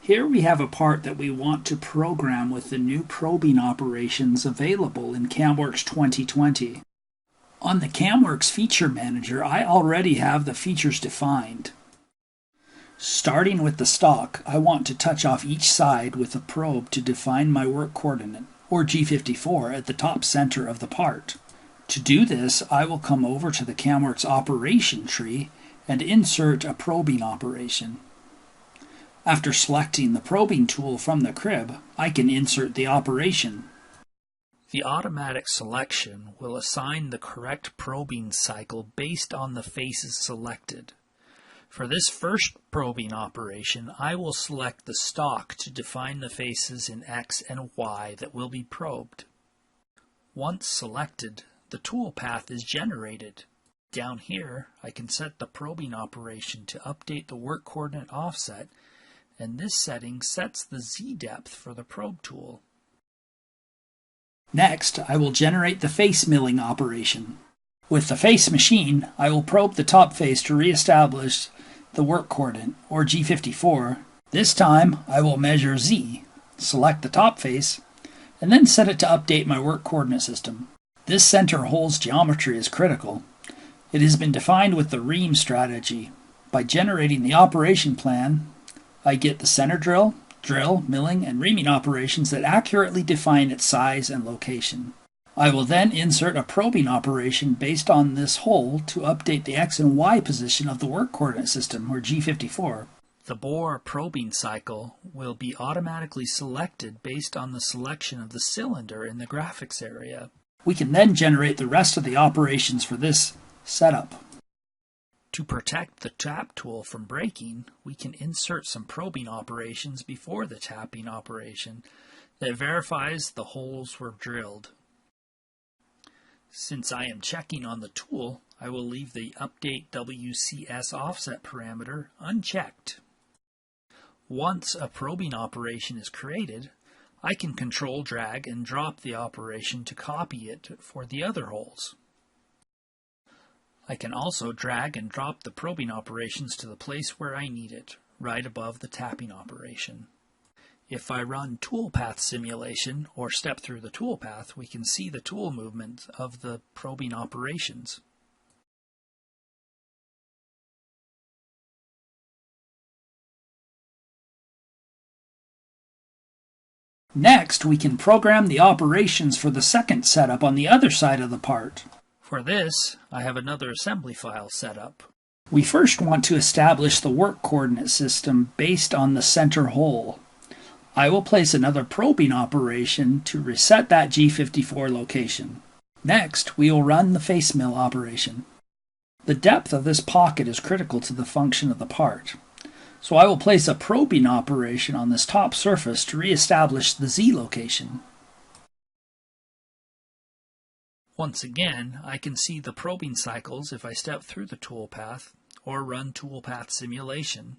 Here we have a part that we want to program with the new probing operations available in CAMWorks 2020. On the CAMWorks Feature Manager, I already have the features defined. Starting with the stock, I want to touch off each side with a probe to define my work coordinate, or G54, at the top center of the part. To do this, I will come over to the CAMWorks operation tree and insert a probing operation. After selecting the probing tool from the crib, I can insert the operation. The automatic selection will assign the correct probing cycle based on the faces selected. For this first probing operation, I will select the stock to define the faces in X and Y that will be probed. Once selected, the tool path is generated. Down here, I can set the probing operation to update the work coordinate offset, and this setting sets the Z depth for the probe tool. Next, I will generate the face milling operation. With the face machine, I will probe the top face to reestablish the work coordinate, or G54. This time, I will measure Z, select the top face, and then set it to update my work coordinate system. This center hole's geometry is critical. It has been defined with the ream strategy. By generating the operation plan, I get the center drill, milling, and reaming operations that accurately define its size and location. I will then insert a probing operation based on this hole to update the X and Y position of the work coordinate system, or G54. The bore probing cycle will be automatically selected based on the selection of the cylinder in the graphics area. We can then generate the rest of the operations for this setup. To protect the tap tool from breaking, we can insert some probing operations before the tapping operation that verifies the holes were drilled. Since I am checking on the tool, I will leave the Update WCS offset parameter unchecked. Once a probing operation is created, I can control drag and drop the operation to copy it for the other holes. I can also drag and drop the probing operations to the place where I need it, right above the tapping operation. If I run toolpath simulation or step through the toolpath, we can see the tool movement of the probing operations. Next, we can program the operations for the second setup on the other side of the part. For this, I have another assembly file set up. We first want to establish the work coordinate system based on the center hole. I will place another probing operation to reset that G54 location. Next, we will run the face mill operation. The depth of this pocket is critical to the function of the part, so I will place a probing operation on this top surface to reestablish the Z location. Once again, I can see the probing cycles if I step through the toolpath or run toolpath simulation.